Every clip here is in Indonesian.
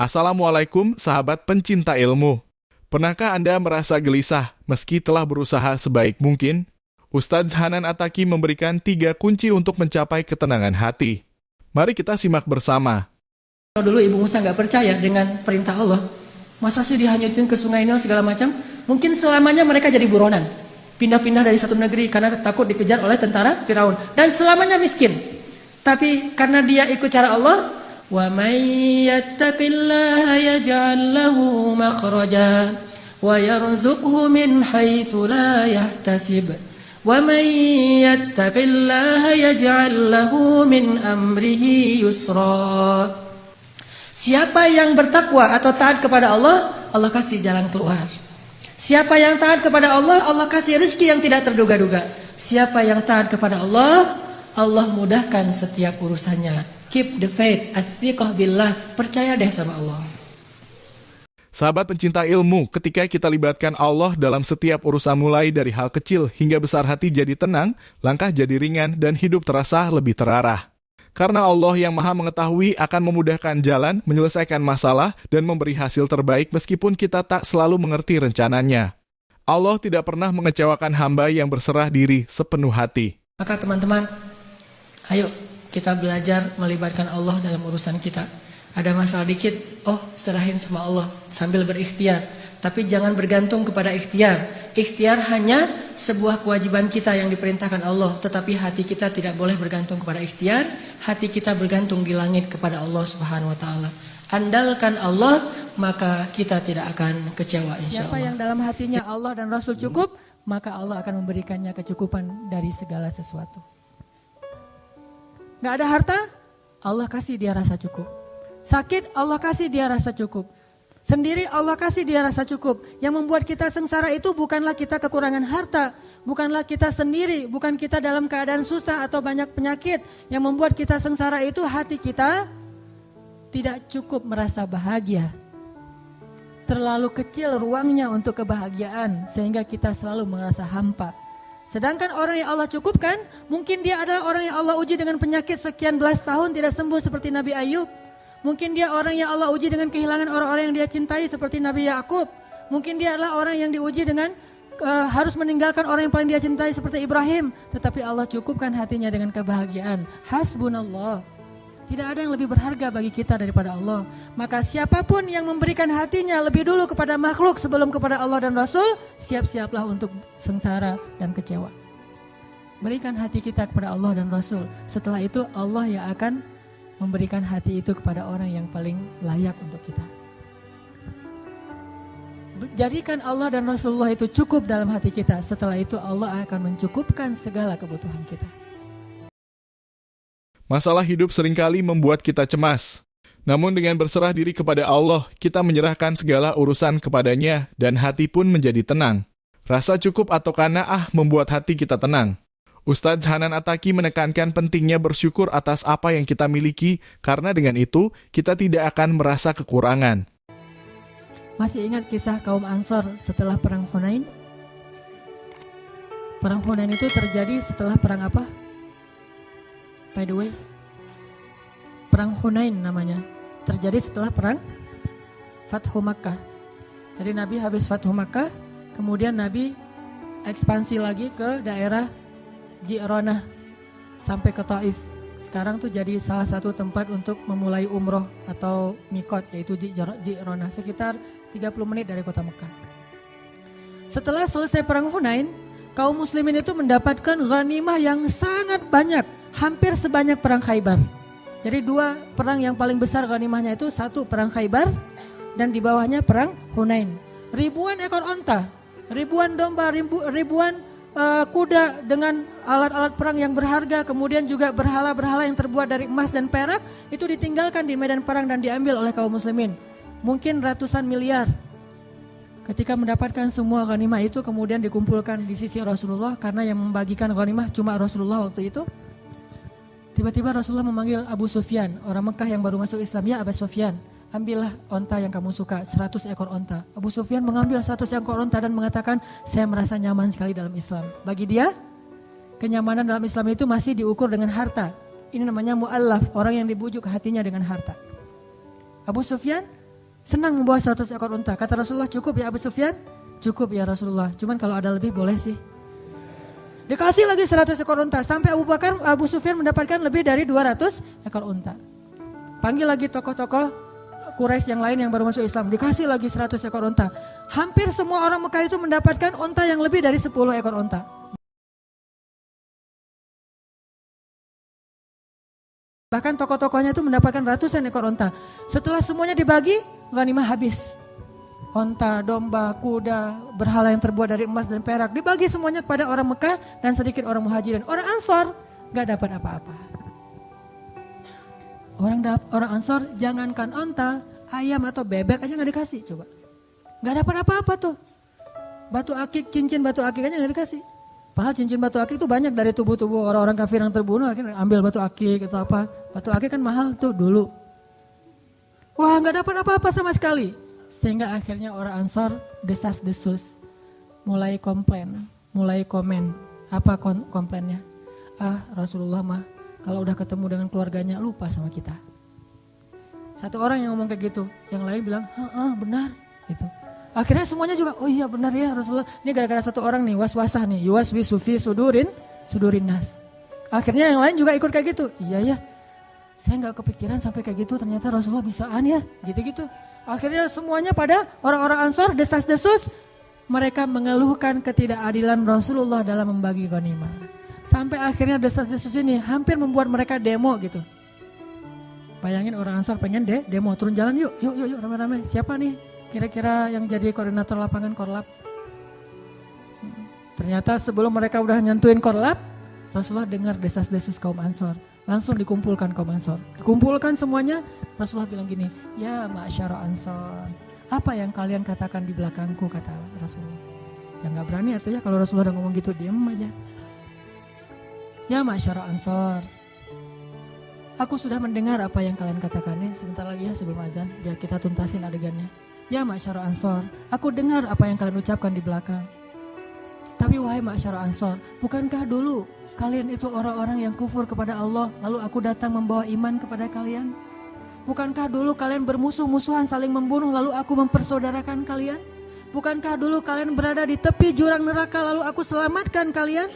Assalamualaikum sahabat pencinta ilmu. Pernahkah Anda merasa gelisah meski telah berusaha sebaik mungkin? Ustadz Hanan Attaqi memberikan 3 kunci untuk mencapai ketenangan hati. Mari kita simak bersama. Kalau dulu Ibu Musa nggak percaya dengan perintah Allah, masa sih dihanyutin ke sungai Nil segala macam? Mungkin selamanya mereka jadi buronan, pindah-pindah dari satu negeri karena takut dikejar oleh tentara Firaun, dan selamanya miskin. Tapi karena dia ikut cara Allah, wa may yattaqillaha yaj'al lahu makhraja wa yarzuqhu min haitsu la yahtasib wa may yattaqillaha yaj'al lahu min amrihi yusra. Siapa yang bertakwa atau taat kepada Allah, Allah kasih jalan keluar. Siapa yang taat kepada Allah, Allah kasih rezeki yang tidak terduga-duga. Siapa yang taat kepada Allah, Allah mudahkan setiap urusannya. Keep the faith, as-siqah billah, percaya deh sama Allah. Sahabat pencinta ilmu, ketika kita libatkan Allah dalam setiap urusan mulai dari hal kecil hingga besar, hati jadi tenang, langkah jadi ringan, dan hidup terasa lebih terarah. Karena Allah yang maha mengetahui akan memudahkan jalan, menyelesaikan masalah, dan memberi hasil terbaik meskipun kita tak selalu mengerti rencananya. Allah tidak pernah mengecewakan hamba yang berserah diri sepenuh hati. Maka teman-teman, ayo kita belajar melibatkan Allah dalam urusan kita. Ada masalah dikit, serahin sama Allah sambil berikhtiar. Tapi jangan bergantung kepada ikhtiar. Ikhtiar hanya sebuah kewajiban kita yang diperintahkan Allah. Tetapi hati kita tidak boleh bergantung kepada ikhtiar. Hati kita bergantung di langit kepada Allah Subhanahu wa ta'ala. Andalkan Allah, maka kita tidak akan kecewa insya Allah. Siapa yang dalam hatinya Allah dan Rasul cukup, maka Allah akan memberikannya kecukupan dari segala sesuatu. Gak ada harta, Allah kasih dia rasa cukup. Sakit, Allah kasih dia rasa cukup. Sendiri, Allah kasih dia rasa cukup. Yang membuat kita sengsara itu bukanlah kita kekurangan harta, bukanlah kita sendiri, bukan kita dalam keadaan susah atau banyak penyakit. Yang membuat kita sengsara itu hati kita tidak cukup merasa bahagia. Terlalu kecil ruangnya untuk kebahagiaan sehingga kita selalu merasa hampa. Sedangkan orang yang Allah cukupkan, mungkin dia adalah orang yang Allah uji dengan penyakit sekian belas tahun tidak sembuh seperti Nabi Ayub. Mungkin dia orang yang Allah uji dengan kehilangan orang-orang yang dia cintai seperti Nabi Yakub. Mungkin dia adalah orang yang diuji dengan harus meninggalkan orang yang paling dia cintai seperti Ibrahim. Tetapi Allah cukupkan hatinya dengan kebahagiaan. Hasbunallah. Tidak ada yang lebih berharga bagi kita daripada Allah. Maka siapapun yang memberikan hatinya lebih dulu kepada makhluk sebelum kepada Allah dan Rasul, siap-siaplah untuk sengsara dan kecewa. Berikan hati kita kepada Allah dan Rasul. Setelah itu Allah yang akan memberikan hati itu kepada orang yang paling layak untuk kita. Jadikan Allah dan Rasulullah itu cukup dalam hati kita. Setelah itu Allah akan mencukupkan segala kebutuhan kita. Masalah hidup seringkali membuat kita cemas. Namun dengan berserah diri kepada Allah, kita menyerahkan segala urusan kepadanya dan hati pun menjadi tenang. Rasa cukup atau qanaah membuat hati kita tenang. Ustadz Hanan Attaqi menekankan pentingnya bersyukur atas apa yang kita miliki, karena dengan itu kita tidak akan merasa kekurangan. Masih ingat kisah kaum Ansor setelah perang Hunain? Perang Hunain itu terjadi setelah perang apa? By the way, perang Hunain namanya. Terjadi setelah perang Fathu Makkah. Jadi Nabi habis Fathu Makkah, kemudian Nabi ekspansi lagi ke daerah Ji'ronah sampai ke Taif. Sekarang tuh jadi salah satu tempat untuk memulai umroh atau mikot, yaitu Ji'ronah, sekitar 30 menit dari kota Mekah. Setelah selesai perang Hunain, kaum muslimin itu mendapatkan ghanimah yang sangat banyak, hampir sebanyak perang Khaybar. Jadi 2 perang yang paling besar ghanimahnya itu, 1 perang Khaybar dan di bawahnya perang Hunain. Ribuan ekor onta, ribuan domba, ribuan kuda dengan alat-alat perang yang berharga, kemudian juga berhala-berhala yang terbuat dari emas dan perak, itu ditinggalkan di medan perang dan diambil oleh kaum muslimin. Mungkin ratusan miliar. Ketika mendapatkan semua ghanimah itu kemudian dikumpulkan di sisi Rasulullah, karena yang membagikan ghanimah cuma Rasulullah waktu itu. Tiba-tiba Rasulullah memanggil Abu Sufyan, orang Mekah yang baru masuk Islam. Ya Abu Sufyan, ambillah onta yang kamu suka, 100 ekor onta. Abu Sufyan mengambil 100 ekor onta dan mengatakan, saya merasa nyaman sekali dalam Islam. Bagi dia, kenyamanan dalam Islam itu masih diukur dengan harta. Ini namanya mu'allaf, orang yang dibujuk hatinya dengan harta. Abu Sufyan Senang membawa 100 ekor unta. Kata Rasulullah, cukup ya Abu Sufyan? Cukup ya Rasulullah. Cuman kalau ada lebih boleh sih. Dikasih lagi 100 ekor unta. Sampai Abu Sufyan mendapatkan lebih dari 200 ekor unta. Panggil lagi tokoh-tokoh Quraisy yang lain yang baru masuk Islam. Dikasih lagi 100 ekor unta. Hampir semua orang Mekah itu mendapatkan unta yang lebih dari 10 ekor unta. Bahkan tokoh-tokohnya itu mendapatkan ratusan ekor unta. Setelah semuanya dibagi, ghanimah habis. Onta, domba, kuda, berhala yang terbuat dari emas dan perak. Dibagi semuanya kepada orang Mekah dan sedikit orang Muhajirin. Orang Ansor gak dapat apa-apa. Orang Ansor jangankan onta, ayam atau bebek aja gak dikasih. Coba. Gak dapat apa-apa tuh. Batu akik, cincin batu akik aja gak dikasih. Padahal cincin batu akik itu banyak dari tubuh-tubuh orang-orang kafir yang terbunuh. Akhirnya ambil batu akik atau apa. Batu akik kan mahal tuh dulu. Wah gak dapat apa-apa sama sekali. Sehingga akhirnya orang Ansor desas-desus, mulai komplain, mulai komen. Apa komplainnya? Rasulullah mah kalau udah ketemu dengan keluarganya lupa sama kita. Satu orang yang ngomong kayak gitu, yang lain bilang, benar. Gitu. Akhirnya semuanya juga, oh iya benar ya Rasulullah. Ini gara-gara satu orang nih, waswasah nih, yuwaswi sufi sudurin nas. Akhirnya yang lain juga ikut kayak gitu, iya ya. Saya gak kepikiran sampai kayak gitu, ternyata Rasulullah bisaan ya, gitu-gitu. Akhirnya semuanya pada orang-orang Ansor desas-desus, mereka mengeluhkan ketidakadilan Rasulullah dalam membagi ghanimah. Sampai akhirnya desas-desus ini hampir membuat mereka demo gitu. Bayangin orang Ansor pengen demo, turun jalan yuk rame-rame. Siapa nih kira-kira yang jadi koordinator lapangan Korlap? Ternyata sebelum mereka udah nyentuhin Korlap, Rasulullah dengar desas-desus kaum Ansor. Langsung dikumpulkan kaum Ansor. Dikumpulkan semuanya, Rasulullah bilang gini, ya ma'asyara Ansor, apa yang kalian katakan di belakangku, kata Rasulullah. Ya gak berani atau ya kalau Rasulullah udah ngomong gitu, diem aja. Ya ma'asyara Ansor, aku sudah mendengar apa yang kalian katakan nih. Sebentar lagi ya sebelum azan, biar kita tuntasin adegannya. Ya ma'asyara Ansor, aku dengar apa yang kalian ucapkan di belakang. Tapi wahai ma'asyara Ansor, bukankah dulu kalian itu orang-orang yang kufur kepada Allah, lalu aku datang membawa iman kepada kalian? Bukankah dulu kalian bermusuh-musuhan saling membunuh, lalu aku mempersaudarakan kalian? Bukankah dulu kalian berada di tepi jurang neraka, lalu aku selamatkan kalian?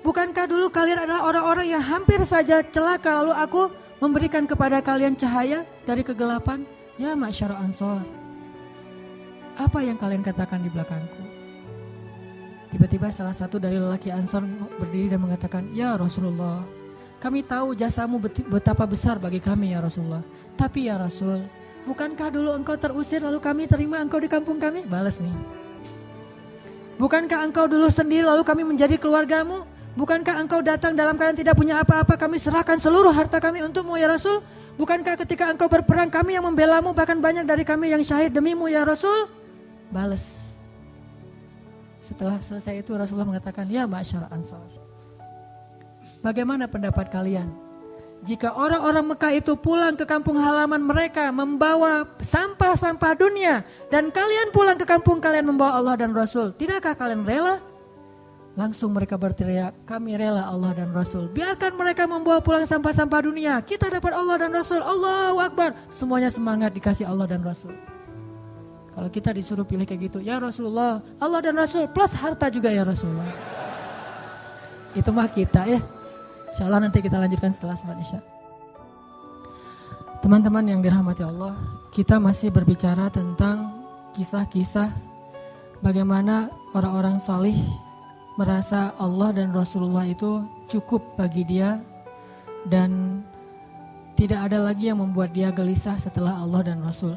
Bukankah dulu kalian adalah orang-orang yang hampir saja celaka, lalu aku memberikan kepada kalian cahaya dari kegelapan? Ya ma'asyara Ansor, apa yang kalian katakan di belakangku? Tiba-tiba salah satu dari lelaki Ansor berdiri dan mengatakan, ya Rasulullah, kami tahu jasamu betapa besar bagi kami ya Rasulullah. Tapi ya Rasul, bukankah dulu engkau terusir lalu kami terima engkau di kampung kami? Balas nih. Bukankah engkau dulu sendiri lalu kami menjadi keluargamu? Bukankah engkau datang dalam keadaan tidak punya apa-apa, kami serahkan seluruh harta kami untukmu ya Rasul? Bukankah ketika engkau berperang kami yang membelamu, bahkan banyak dari kami yang syahid demimu ya Rasul? Balas. Setelah selesai itu Rasulullah mengatakan, ya ma'asyara Ansor, bagaimana pendapat kalian? Jika orang-orang Mekah itu pulang ke kampung halaman mereka membawa sampah-sampah dunia, dan kalian pulang ke kampung kalian membawa Allah dan Rasul, tidakkah kalian rela? Langsung mereka berteriak, kami rela Allah dan Rasul. Biarkan mereka membawa pulang sampah-sampah dunia, kita dapat Allah dan Rasul. Allahu Akbar. Semuanya semangat dikasih Allah dan Rasul. Kalau kita disuruh pilih kayak gitu, ya Rasulullah, Allah dan Rasul plus harta juga ya Rasulullah. Itu mah kita ya. Insya Allah nanti kita lanjutkan setelah salat Isya. Teman-teman yang dirahmati Allah, kita masih berbicara tentang kisah-kisah bagaimana orang-orang salih merasa Allah dan Rasulullah itu cukup bagi dia dan tidak ada lagi yang membuat dia gelisah setelah Allah dan Rasul.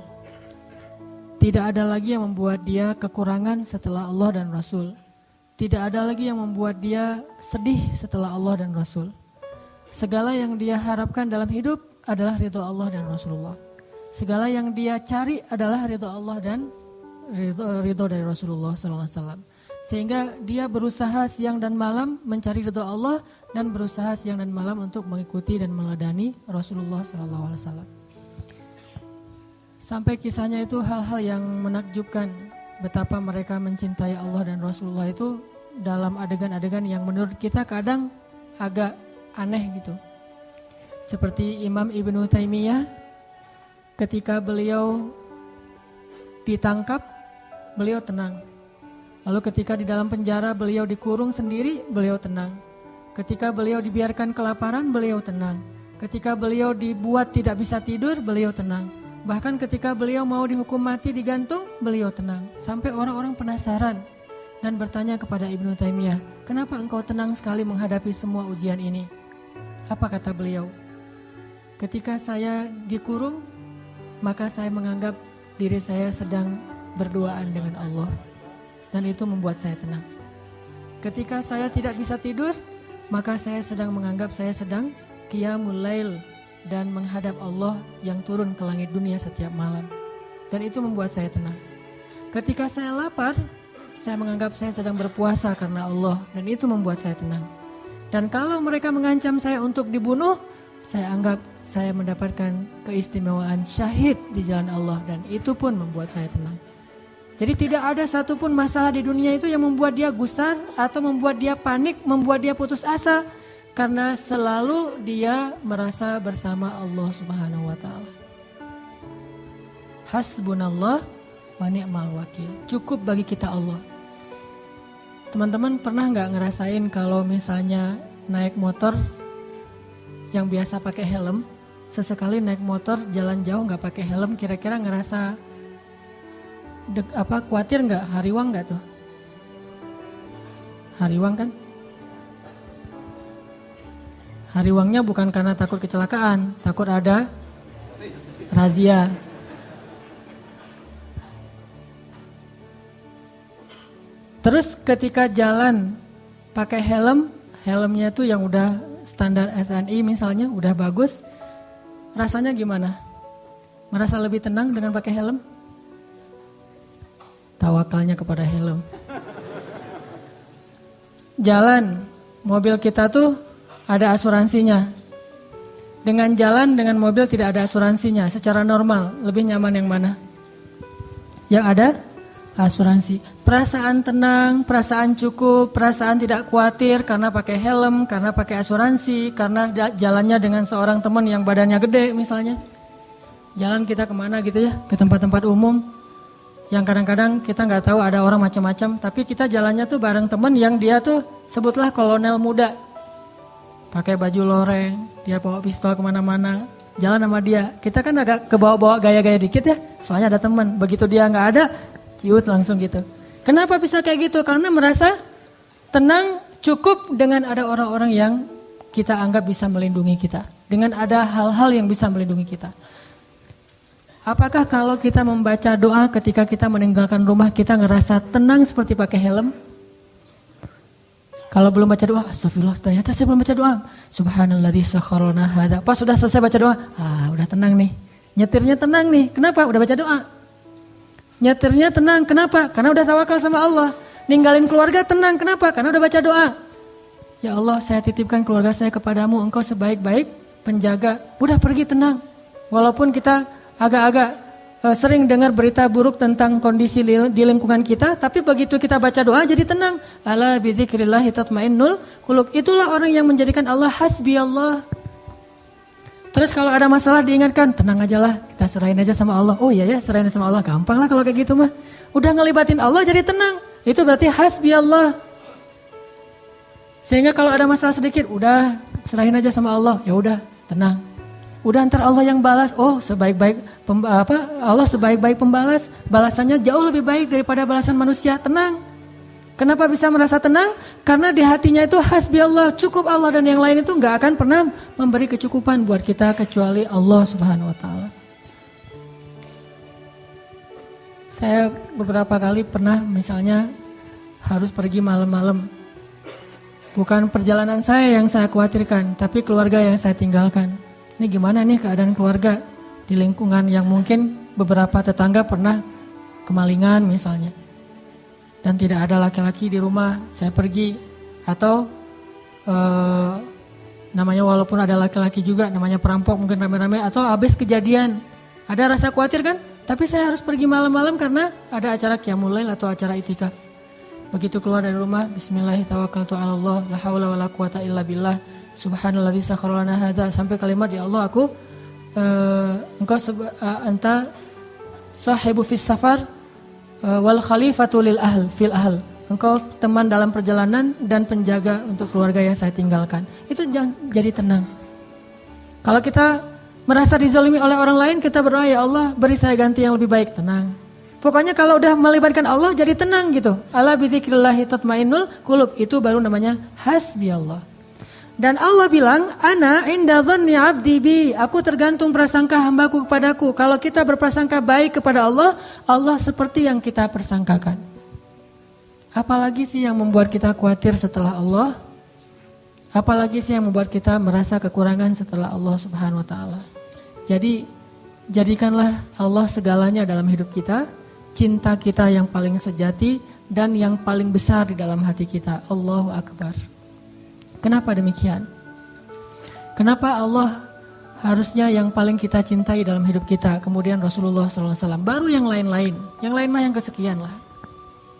Tidak ada lagi yang membuat dia kekurangan setelah Allah dan Rasul. Tidak ada lagi yang membuat dia sedih setelah Allah dan Rasul. Segala yang dia harapkan dalam hidup adalah ridho Allah dan Rasulullah. Segala yang dia cari adalah ridho Allah dan ridho dari Rasulullah SAW. Sehingga dia berusaha siang dan malam mencari ridho Allah dan berusaha siang dan malam untuk mengikuti dan meladani Rasulullah SAW. Sampai kisahnya itu hal-hal yang menakjubkan, betapa mereka mencintai Allah dan Rasulullah itu dalam adegan-adegan yang menurut kita kadang agak aneh gitu. Seperti Imam Ibnu Taimiyah ketika beliau ditangkap, beliau tenang. Lalu ketika di dalam penjara beliau dikurung sendiri, beliau tenang. Ketika beliau dibiarkan kelaparan, beliau tenang. Ketika beliau dibuat tidak bisa tidur, beliau tenang. Bahkan ketika beliau mau dihukum mati digantung, beliau tenang. Sampai orang-orang penasaran dan bertanya kepada Ibnu Taimiyah, kenapa engkau tenang sekali menghadapi semua ujian ini? Apa kata beliau? Ketika saya dikurung, maka saya menganggap diri saya sedang berduaan dengan Allah. Dan itu membuat saya tenang. Ketika saya tidak bisa tidur, maka saya sedang menganggap saya sedang qiyamul lail dan menghadap Allah yang turun ke langit dunia setiap malam. Dan itu membuat saya tenang. Ketika saya lapar, saya menganggap saya sedang berpuasa karena Allah. Dan itu membuat saya tenang. Dan kalau mereka mengancam saya untuk dibunuh, saya anggap saya mendapatkan keistimewaan syahid di jalan Allah. Dan itu pun membuat saya tenang. Jadi tidak ada satupun masalah di dunia itu yang membuat dia gusar atau membuat dia panik, membuat dia putus asa. Karena selalu dia merasa bersama Allah Subhanahu wa ta'ala. Hasbunallah wa ni'mal wakil. Cukup bagi kita Allah. Teman-teman pernah gak ngerasain kalau misalnya naik motor yang biasa pakai helm, sesekali naik motor jalan jauh gak pakai helm, kira-kira ngerasa khawatir nggak, hariwang nggak tuh? Hariwang kan? Hariwangnya bukan karena takut kecelakaan, takut ada razia. Terus ketika jalan pakai helm, helmnya tuh yang udah standar SNI misalnya, udah bagus, rasanya gimana? Merasa lebih tenang dengan pakai helm? Tawakalnya kepada helm. Jalan, mobil kita tuh ada asuransinya. Dengan jalan dengan mobil tidak ada asuransinya. Secara normal, lebih nyaman yang mana? Yang ada asuransi. Perasaan tenang, perasaan cukup, perasaan tidak khawatir karena pakai helm, karena pakai asuransi, karena jalannya dengan seorang teman yang badannya gede misalnya. Jalan kita kemana gitu ya, ke tempat-tempat umum. Yang kadang-kadang kita nggak tahu ada orang macam-macam, tapi kita jalannya tuh bareng temen yang dia tuh sebutlah kolonel muda, pakai baju loreng, dia bawa pistol kemana-mana, jalan sama dia. Kita kan agak kebawa-bawa gaya-gaya dikit ya, soalnya ada temen. Begitu dia nggak ada, ciut langsung gitu. Kenapa bisa kayak gitu? Karena merasa tenang, cukup dengan ada orang-orang yang kita anggap bisa melindungi kita, dengan ada hal-hal yang bisa melindungi kita. Apakah kalau kita membaca doa ketika kita meninggalkan rumah kita ngerasa tenang seperti pakai helm? Kalau belum baca doa, astagfirullah, ternyata saya belum baca doa. Subhanalladzi sakharana hadza. Pas sudah selesai baca doa, udah tenang nih. Nyetirnya tenang nih. Kenapa? Udah baca doa. Nyetirnya tenang. Kenapa? Karena udah tawakal sama Allah. Ninggalin keluarga tenang. Kenapa? Karena udah baca doa. Ya Allah, saya titipkan keluarga saya kepadamu. Engkau sebaik-baik penjaga. Udah pergi tenang. Walaupun kita agak-agak sering dengar berita buruk tentang kondisi di lingkungan kita, tapi begitu kita baca doa jadi tenang. Ala bidzikrillah tatmainnul qulub. Itulah orang yang menjadikan Allah hasbi Allah. Terus kalau ada masalah diingatkan, tenang aja lah, kita serahin aja sama Allah. Oh iya ya, serahin sama Allah, gampang lah kalau kayak gitu mah. Udah ngelibatin Allah jadi tenang. Itu berarti hasbi Allah. Sehingga kalau ada masalah sedikit, udah serahin aja sama Allah. Ya udah, tenang. Udah ntar Allah yang balas. Oh, Allah sebaik-baik pembalas. Balasannya jauh lebih baik daripada balasan manusia. Tenang. Kenapa bisa merasa tenang? Karena di hatinya itu hasbi Allah, cukup Allah, dan yang lain itu nggak akan pernah memberi kecukupan buat kita kecuali Allah Subhanahu wa taala. Saya beberapa kali pernah misalnya harus pergi malam-malam. Bukan perjalanan saya yang saya khawatirkan, tapi keluarga yang saya tinggalkan. Ini gimana nih keadaan keluarga di lingkungan yang mungkin beberapa tetangga pernah kemalingan misalnya. Dan tidak ada laki-laki di rumah, saya pergi. Atau namanya walaupun ada laki-laki juga, namanya perampok mungkin rame-rame. Atau habis kejadian, ada rasa khawatir kan? Tapi saya harus pergi malam-malam karena ada acara qiyamul lail atau acara itikaf. Begitu keluar dari rumah, bismillahirrahmanirrahim, la haula wala quwata illa billah. Subhanalladzi sakharana hadza, sampai kalimat ya Allah aku engkau sahibu fis safar wal khalifatu lil ahl fil ahl. Engkau teman dalam perjalanan dan penjaga untuk keluarga yang saya tinggalkan. Itu jadi tenang. Kalau kita merasa dizalimi oleh orang lain, kita berdoa, ya Allah beri saya ganti yang lebih baik, tenang. Pokoknya kalau udah melibatkan Allah jadi tenang gitu. Ala bidzikrillahi tatmainnul qulub, itu baru namanya hasbi Allah. Dan Allah bilang, ana inda dhanni 'abdi bi, aku tergantung prasangka hambaku kepadaku. Kalau kita berprasangka baik kepada Allah, Allah seperti yang kita persangkakan. Apalagi sih yang membuat kita khawatir setelah Allah? Apalagi sih yang membuat kita merasa kekurangan setelah Allah Subhanahu wa taala? Jadi jadikanlah Allah segalanya dalam hidup kita, cinta kita yang paling sejati dan yang paling besar di dalam hati kita. Allahu Akbar. Kenapa demikian? Kenapa Allah harusnya yang paling kita cintai dalam hidup kita, kemudian Rasulullah SAW, baru yang lain-lain. Yang lain mah yang kesekian lah.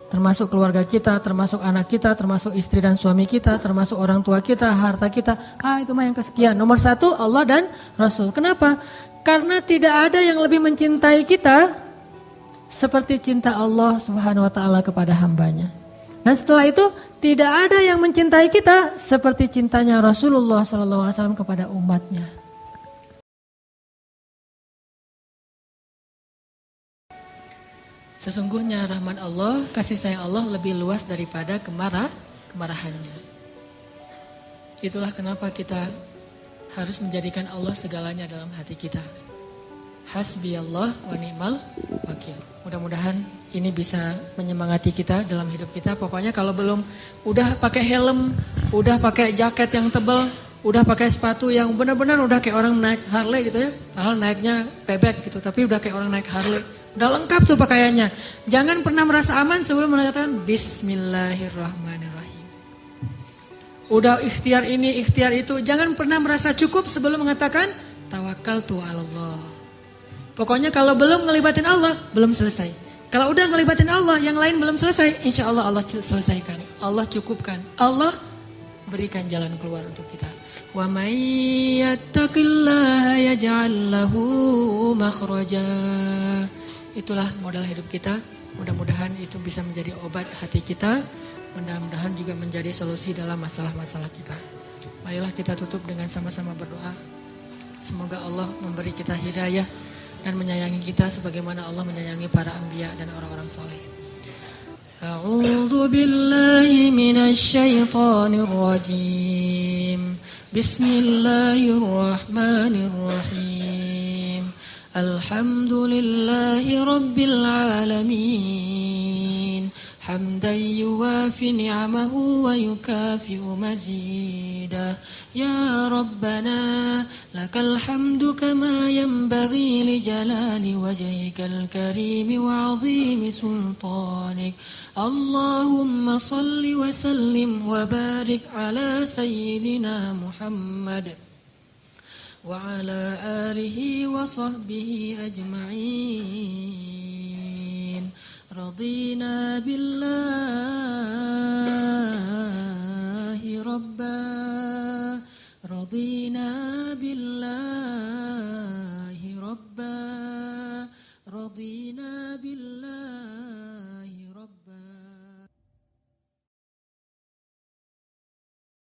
Termasuk keluarga kita, termasuk anak kita, termasuk istri dan suami kita, termasuk orang tua kita, harta kita. Itu mah yang kesekian. Nomor 1 Allah dan Rasul. Kenapa? Karena tidak ada yang lebih mencintai kita seperti cinta Allah Subhanahu wa taala kepada hambanya. Dan setelah itu tidak ada yang mencintai kita seperti cintanya Rasulullah SAW kepada umatnya. Sesungguhnya rahmat Allah, kasih sayang Allah lebih luas daripada kemarahannya. Itulah kenapa kita harus menjadikan Allah segalanya dalam hati kita. Hasbi Allah wa ni'mal wakil. Mudah-mudahan ini bisa menyemangati kita dalam hidup kita. Pokoknya kalau belum udah pakai helm, udah pakai jaket yang tebal, udah pakai sepatu yang benar-benar udah kayak orang naik Harley gitu ya. Padahal naiknya bebek gitu, tapi udah kayak orang naik Harley. Udah lengkap tuh pakaiannya. Jangan pernah merasa aman sebelum mengatakan Bismillahirrahmanirrahim. Udah ikhtiar ini, ikhtiar itu. Jangan pernah merasa cukup sebelum mengatakan Tawakkaltu 'alallah. Pokoknya kalau belum ngelibatin Allah, belum selesai. Kalau udah ngelibatin Allah, yang lain belum selesai, insya Allah Allah selesaikan. Allah cukupkan. Allah berikan jalan keluar untuk kita. Wa may yattaqillaha yaj'al lahu makhraja. Itulah modal hidup kita. Mudah-mudahan itu bisa menjadi obat hati kita. Mudah-mudahan juga menjadi solusi dalam masalah-masalah kita. Marilah kita tutup dengan sama-sama berdoa. Semoga Allah memberi kita hidayah dan menyayangi kita sebagaimana Allah menyayangi para anbiya dan orang-orang soleh. A'udzu billahi minasy syaithanir rajim. Bismillahirrahmanirrahim. Alhamdulillahi rabbil alamin. Hamdan yuwafi ni'amahu wa yukafi'u mazidah. Ya Rabbana lakal hamdu kama yanbaghi li jalali wajhikal karim wa 'azimi sultanik. Allahumma salli wa sallim wa barik ala sayyidina Muhammad wa ala alihi wa sahbihi ajma'in. Radina billahi rabba, radina billahi